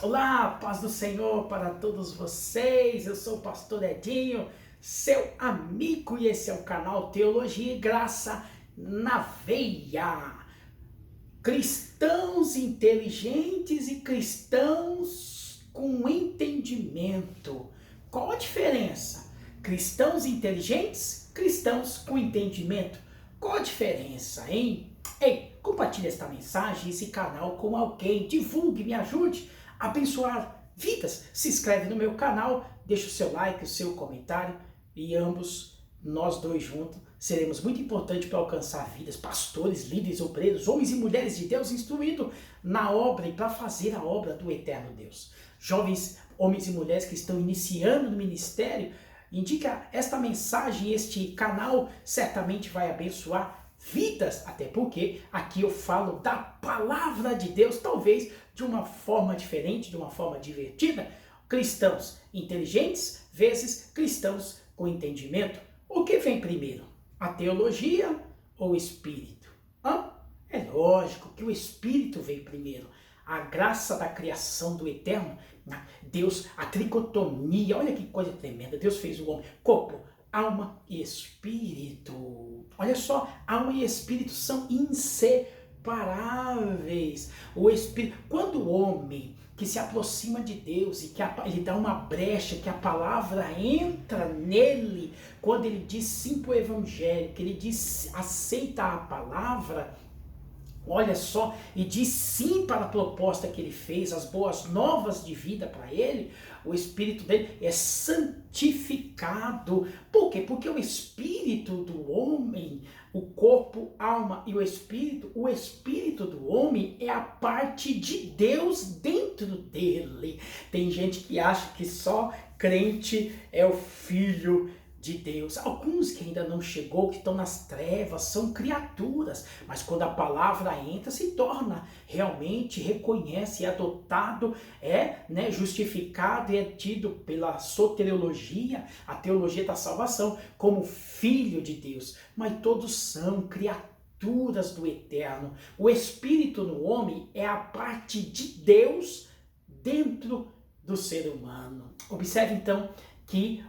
Olá, paz do Senhor para todos vocês. Eu sou o pastor Edinho, seu amigo, e esse é o canal Teologia e Graça na Veia. Cristãos inteligentes e cristãos com entendimento. Qual a diferença? Cristãos inteligentes, cristãos com entendimento. Qual a diferença, hein? Ei, compartilhe esta mensagem, esse canal com alguém, divulgue, me ajude a abençoar vidas. Se inscreve no meu canal, deixa o seu like, o seu comentário e ambos, nós dois juntos, seremos muito importantes para alcançar vidas, pastores, líderes, obreiros, homens e mulheres de Deus instruídos na obra e para fazer a obra do eterno Deus. Jovens, homens e mulheres que estão iniciando no ministério, indica esta mensagem, este canal certamente vai abençoar vidas, até porque aqui eu falo da palavra de Deus, talvez de uma forma diferente, de uma forma divertida. Cristãos inteligentes vezes cristãos com entendimento. O que vem primeiro? A teologia ou o espírito? É lógico que o espírito vem primeiro. A graça da criação do eterno, Deus, a tricotomia, olha que coisa tremenda. Deus fez o homem, corpo, alma e espírito. Olha só, alma e espírito são inseparáveis. O espírito, quando o homem que se aproxima de Deus e que ele dá uma brecha, que a palavra entra nele, quando ele diz sim para o evangelho, que ele diz aceita a palavra, olha só, e diz sim para a proposta que ele fez, as boas novas de vida para ele, o espírito dele é santificado. Por quê? Porque o espírito do homem, o corpo, a alma e o espírito do homem é a parte de Deus dentro dele. Tem gente que acha que só crente é o filho de Deus. Alguns que ainda não chegou, que estão nas trevas, são criaturas, mas quando a palavra entra, se torna realmente, reconhece, é adotado, justificado e é tido pela soteriologia, a teologia da salvação, como filho de Deus. Mas todos são criaturas do eterno. O espírito no homem é a parte de Deus dentro do ser humano. Observe então que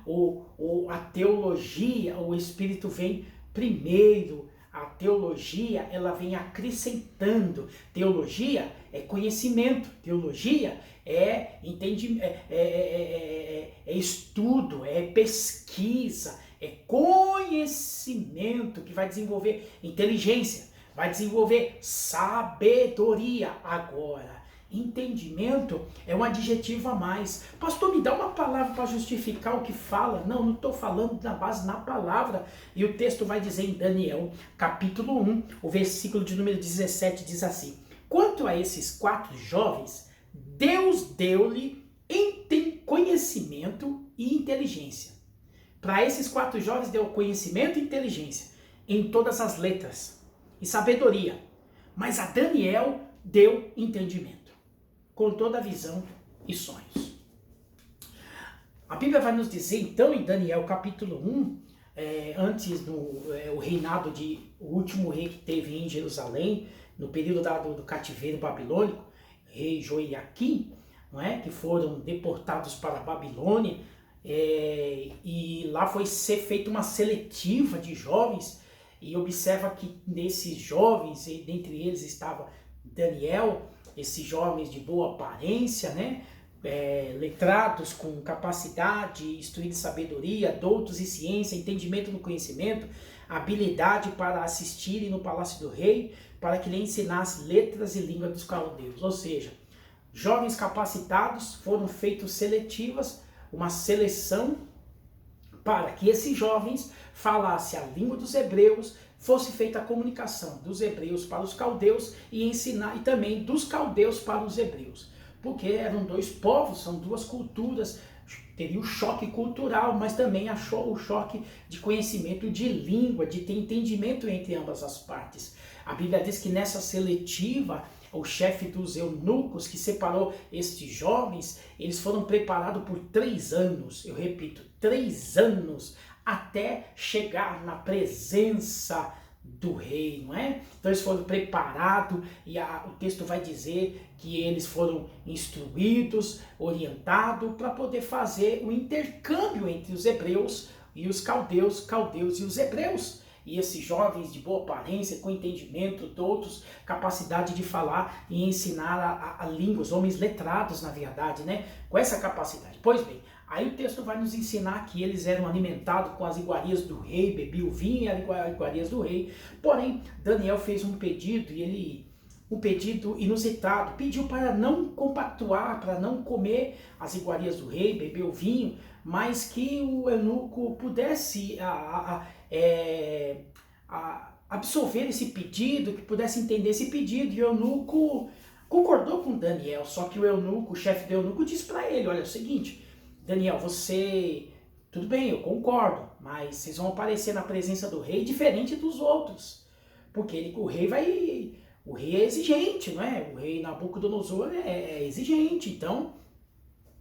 a teologia, o espírito vem primeiro. A teologia, ela vem acrescentando. Teologia é conhecimento, teologia é entendimento, é estudo, é pesquisa, é conhecimento que vai desenvolver inteligência, vai desenvolver sabedoria. Agora, entendimento é um adjetivo a mais. Pastor, me dá uma palavra para justificar o que fala. Não estou falando na base na palavra. E o texto vai dizer em Daniel, capítulo 1, o versículo de número 17, diz assim: quanto a esses 4 jovens, Deus deu-lhe conhecimento e inteligência. Para esses 4 jovens deu conhecimento e inteligência em todas as letras e sabedoria. Mas a Daniel deu entendimento, com toda a visão e sonhos. A Bíblia vai nos dizer, então, em Daniel capítulo 1, antes do reinado o último rei que teve em Jerusalém, no período do cativeiro babilônico, rei Joiaquim, não é? Que foram deportados para a Babilônia, e lá foi ser feita uma seletiva de jovens, e observa que nesses jovens, e dentre eles estava Daniel, esses jovens de boa aparência, letrados com capacidade, instruídos em sabedoria, doutos em ciência, entendimento no conhecimento, habilidade para assistirem no palácio do rei, para que lhe ensinasse letras e língua dos caldeus. Ou seja, jovens capacitados, foram feitos seletivas, uma seleção para que esses jovens falassem a língua dos hebreus, fosse feita a comunicação dos hebreus para os caldeus e ensinar, e também dos caldeus para os hebreus, porque eram 2 povos, são 2 culturas, teria o choque cultural, mas também achou o choque de conhecimento de língua, de ter entendimento entre ambas as partes. A Bíblia diz que nessa seletiva, o chefe dos eunucos que separou estes jovens, eles foram preparados por 3 anos, eu repito, 3 anos, até chegar na presença do rei, não é? Então eles foram preparados e o texto vai dizer que eles foram instruídos, orientados para poder fazer o intercâmbio entre os hebreus e os caldeus e os hebreus. E esses jovens de boa aparência, com entendimento, todos, capacidade de falar e ensinar a línguas, homens letrados na verdade, né? Com essa capacidade. Pois bem, aí o texto vai nos ensinar que eles eram alimentados com as iguarias do rei, bebiam o vinho e as iguarias do rei. Porém, Daniel fez um pedido um pedido inusitado, pediu para não compactuar, para não comer as iguarias do rei, beber o vinho, mas que o eunuco pudesse absorver esse pedido, que pudesse entender esse pedido, e o eunuco concordou com Daniel, só que o eunuco, o chefe do eunuco, disse para ele, olha, é o seguinte, Daniel, tudo bem, eu concordo, mas vocês vão aparecer na presença do rei diferente dos outros, porque o rei é exigente, não é? O rei Nabucodonosor é exigente, então,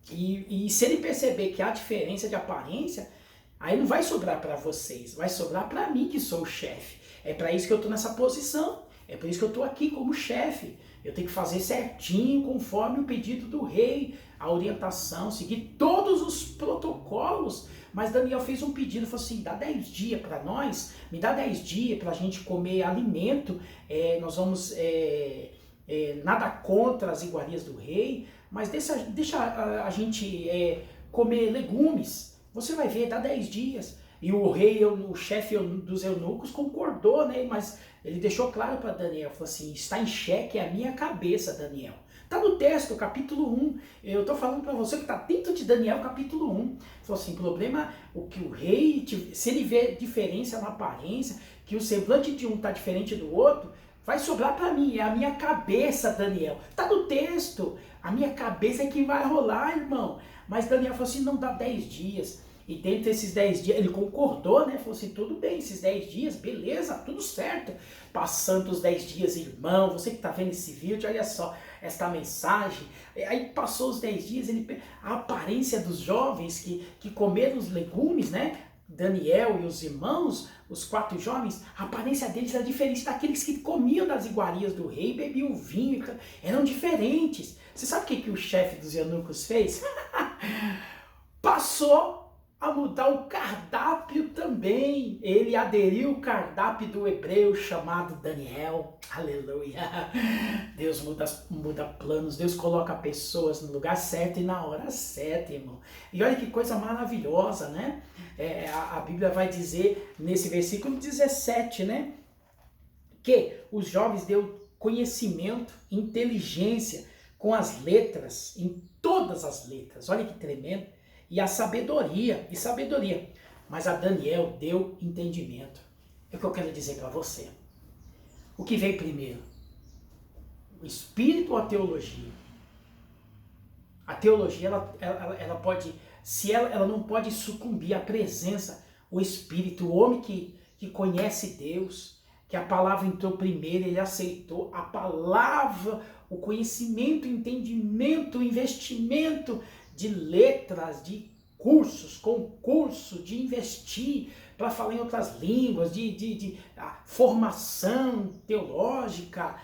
e se ele perceber que há diferença de aparência, aí não vai sobrar para vocês, vai sobrar para mim que sou o chefe. É para isso que eu estou nessa posição, é por isso que eu estou aqui como chefe. Eu tenho que fazer certinho, conforme o pedido do rei, a orientação, seguir todos os protocolos. Mas Daniel fez um pedido, falou assim, dá 10 dias para nós, me dá 10 dias para a gente comer alimento, nós vamos, nada contra as iguarias do rei, mas deixa a gente comer legumes. Você vai ver, dá 10 dias. E o rei, o chefe dos eunucos concordou, né? Mas ele deixou claro para Daniel, falou assim, está em xeque a minha cabeça, Daniel. Está no texto, capítulo 1. Eu estou falando para você que está dentro de Daniel, capítulo 1. Falou assim, problema, o que o rei, se ele vê diferença na aparência, que o semblante de um está diferente do outro, vai sobrar para mim, é a minha cabeça, Daniel. Está no texto, a minha cabeça é que vai rolar, irmão. Mas Daniel falou assim, não dá 10 dias. E dentro desses 10 dias, ele concordou, né? Falou assim, tudo bem, esses 10 dias, beleza, tudo certo. Passando os 10 dias, irmão, você que está vendo esse vídeo, olha só, esta mensagem. Aí passou os 10 dias, a aparência dos jovens que comeram os legumes, né? Daniel e os irmãos, os 4 jovens, a aparência deles era diferente daqueles que comiam das iguarias do rei, bebiam vinho, eram diferentes. Você sabe o que o chefe dos eunucos fez? Passou a mudar o cardápio também. Ele aderiu ao cardápio do hebreu chamado Daniel. Aleluia. Deus muda planos, Deus coloca pessoas no lugar certo e na hora certa, irmão. E olha que coisa maravilhosa, né? A Bíblia vai dizer nesse versículo 17, né? Que os jovens deu conhecimento, inteligência com as letras, em todas as letras. Olha que tremendo. E a sabedoria, Mas a Daniel deu entendimento. É o que eu quero dizer para você. O que veio primeiro? O espírito ou a teologia? A teologia, ela pode, ela não pode sucumbir à presença, o espírito, o homem que conhece Deus, que a palavra entrou primeiro, ele aceitou a palavra, o conhecimento, o entendimento, o investimento de letras, de cursos, concurso, de investir para falar em outras línguas, de formação teológica,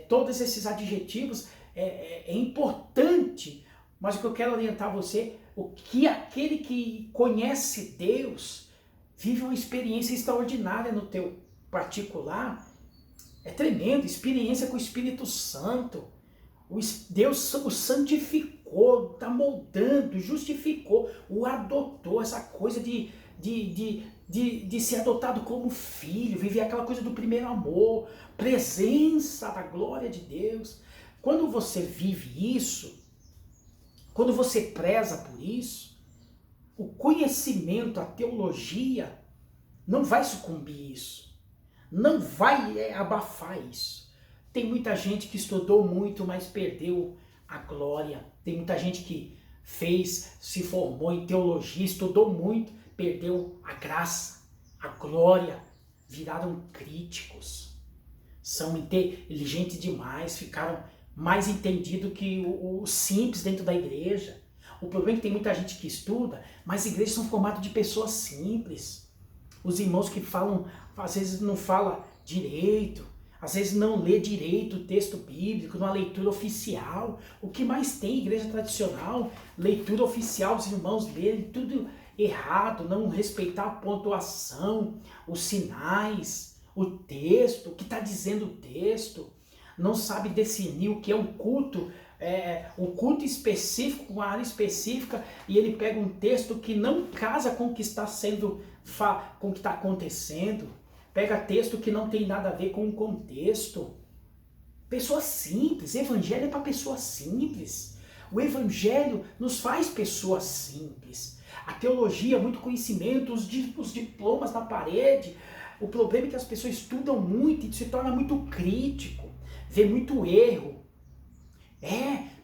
todos esses adjetivos é importante, mas o que eu quero orientar você, o que aquele que conhece Deus vive uma experiência extraordinária no teu particular, é tremendo, experiência com o Espírito Santo. Deus o santificou, está moldando, justificou, o adotou, essa coisa de ser adotado como filho, viver aquela coisa do primeiro amor, presença da glória de Deus. Quando você vive isso, quando você preza por isso, o conhecimento, a teologia, não vai sucumbir isso, não vai abafar isso. Tem muita gente que estudou muito, mas perdeu a glória. Tem muita gente que se formou em teologia, estudou muito, perdeu a graça, a glória, viraram críticos. São inteligentes demais, ficaram mais entendidos que o simples dentro da igreja. O problema é que tem muita gente que estuda, mas igrejas são formadas de pessoas simples. Os irmãos que falam, às vezes não fala direito, às vezes não lê direito o texto bíblico, numa leitura oficial. O que mais tem igreja tradicional? Leitura oficial, os irmãos lerem tudo errado, não respeitar a pontuação, os sinais, o texto, o que está dizendo o texto. Não sabe definir o que é um culto, o culto específico, com uma área específica, e ele pega um texto que não casa com o que está sendo, com o que está acontecendo. Pega texto que não tem nada a ver com o contexto. Pessoas simples, evangelho é para pessoas simples. O evangelho nos faz pessoas simples. A teologia, muito conhecimento, os diplomas na parede. O problema é que as pessoas estudam muito e se torna muito crítico, vê muito erro.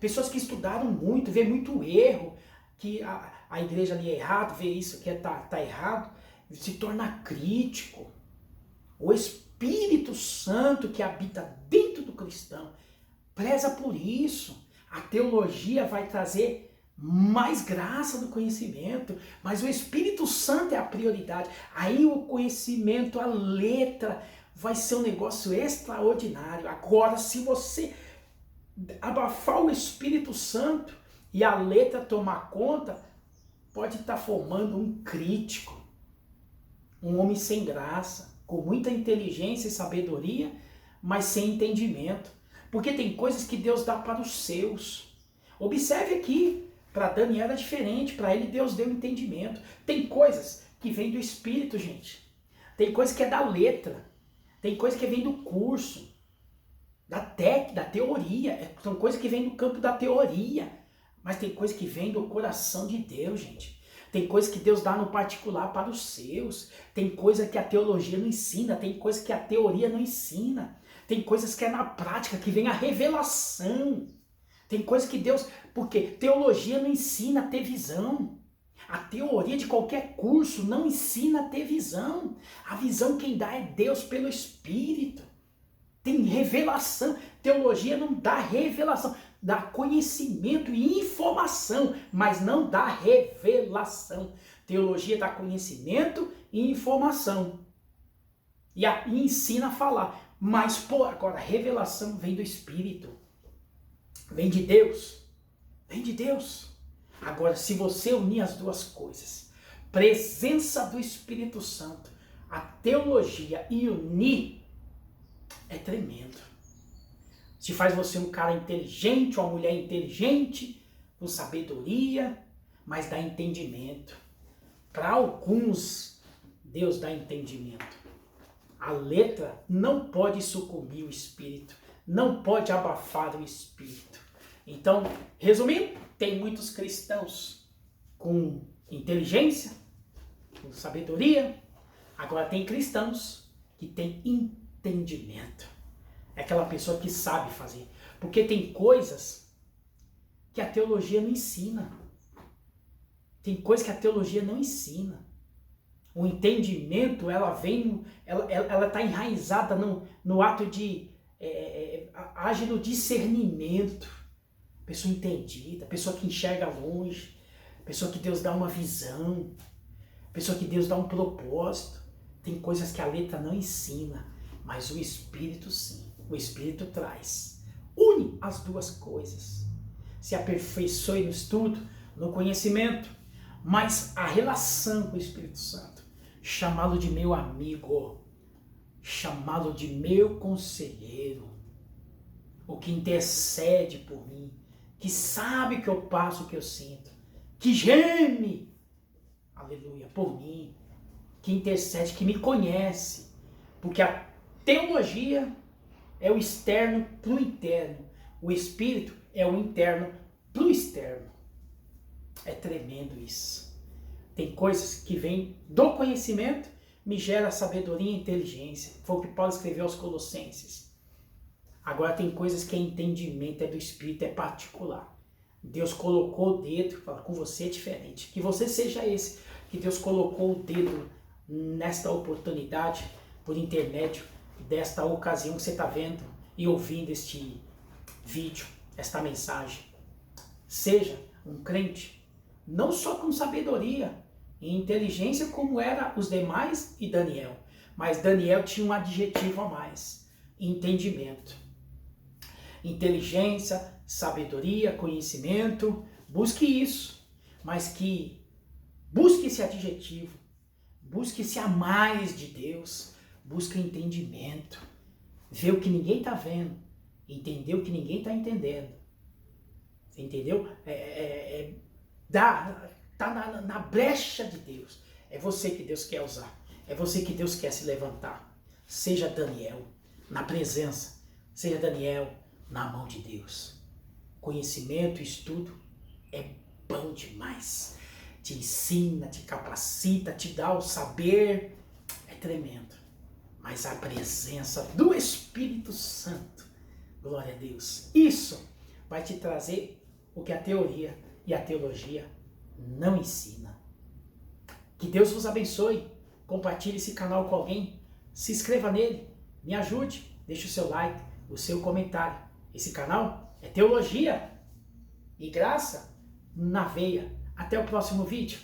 Pessoas que estudaram muito, vê muito erro, que a igreja ali é errado, vê isso que tá errado, se torna crítico. O Espírito Santo que habita dentro do cristão preza por isso. A teologia vai trazer mais graça do conhecimento, mas o Espírito Santo é a prioridade. Aí o conhecimento, a letra, vai ser um negócio extraordinário. Agora, se você abafar o Espírito Santo e a letra tomar conta, pode estar formando um crítico, um homem sem graça, com muita inteligência e sabedoria, mas sem entendimento. Porque tem coisas que Deus dá para os seus. Observe aqui, para Daniel era diferente, para ele Deus deu entendimento. Tem coisas que vêm do Espírito, gente. Tem coisas que é da letra. Tem coisas que vem do curso, da teoria. São coisas que vêm do campo da teoria. Mas tem coisas que vêm do coração de Deus, gente. Tem coisa que Deus dá no particular para os seus. Tem coisa que a teologia não ensina. Tem coisa que a teoria não ensina. Tem coisas que é na prática, que vem a revelação. Tem coisa que Deus... Porque teologia não ensina a ter visão. A teoria de qualquer curso não ensina a ter visão. A visão quem dá é Deus pelo Espírito. Tem revelação. Teologia não dá revelação. Dá conhecimento e informação, mas não dá revelação. Teologia dá conhecimento e informação. E ensina a falar. Mas, agora, revelação vem do Espírito. Vem de Deus. Vem de Deus. Agora, se você unir as duas coisas, presença do Espírito Santo, a teologia e unir, é tremendo. Se faz você um cara inteligente, uma mulher inteligente, com sabedoria, mas dá entendimento. Para alguns, Deus dá entendimento. A letra não pode sucumbir o Espírito, não pode abafar o Espírito. Então, resumindo, tem muitos cristãos com inteligência, com sabedoria. Agora tem cristãos que têm entendimento. É aquela pessoa que sabe fazer. Porque tem coisas que a teologia não ensina. Tem coisas que a teologia não ensina. O entendimento, ela vem, ela está enraizada no ato de age no discernimento. Pessoa entendida, pessoa que enxerga longe, pessoa que Deus dá uma visão, pessoa que Deus dá um propósito. Tem coisas que a letra não ensina, mas o Espírito sim. O Espírito traz. Une as duas coisas. Se aperfeiçoe no estudo, no conhecimento, mas a relação com o Espírito Santo. Chamá-lo de meu amigo, chamá-lo de meu conselheiro, o que intercede por mim, que sabe que eu passo, o que eu sinto, que geme, aleluia, por mim, que intercede, que me conhece, porque a teologia é o externo para o interno, o Espírito é o interno para o externo. É tremendo isso. Tem coisas que vêm do conhecimento, me gera sabedoria e inteligência. Foi o que Paulo escreveu aos Colossenses. Agora tem coisas que é entendimento, é do Espírito, é particular. Deus colocou o dedo, fala, com você é diferente. Que você seja esse, que Deus colocou o dedo nesta oportunidade, por intermédio desta ocasião que você está vendo e ouvindo este vídeo, esta mensagem. Seja um crente, não só com sabedoria, em inteligência como era os demais e Daniel. Mas Daniel tinha um adjetivo a mais: entendimento. Inteligência, sabedoria, conhecimento, busque isso, mas que busque esse adjetivo, busque esse a mais de Deus, busque entendimento, ver o que ninguém está vendo, entender o que ninguém está entendendo. Você entendeu? Tá na brecha de Deus. É você que Deus quer usar. É você que Deus quer se levantar. Seja Daniel na presença. Seja Daniel na mão de Deus. Conhecimento, estudo é bom demais. Te ensina, te capacita, te dá o saber. É tremendo. Mas a presença do Espírito Santo, glória a Deus, isso vai te trazer o que a teoria e a teologia não ensina. Que Deus vos abençoe. Compartilhe esse canal com alguém. Se inscreva nele. Me ajude. Deixe o seu like, o seu comentário. Esse canal é teologia e graça na veia. Até o próximo vídeo.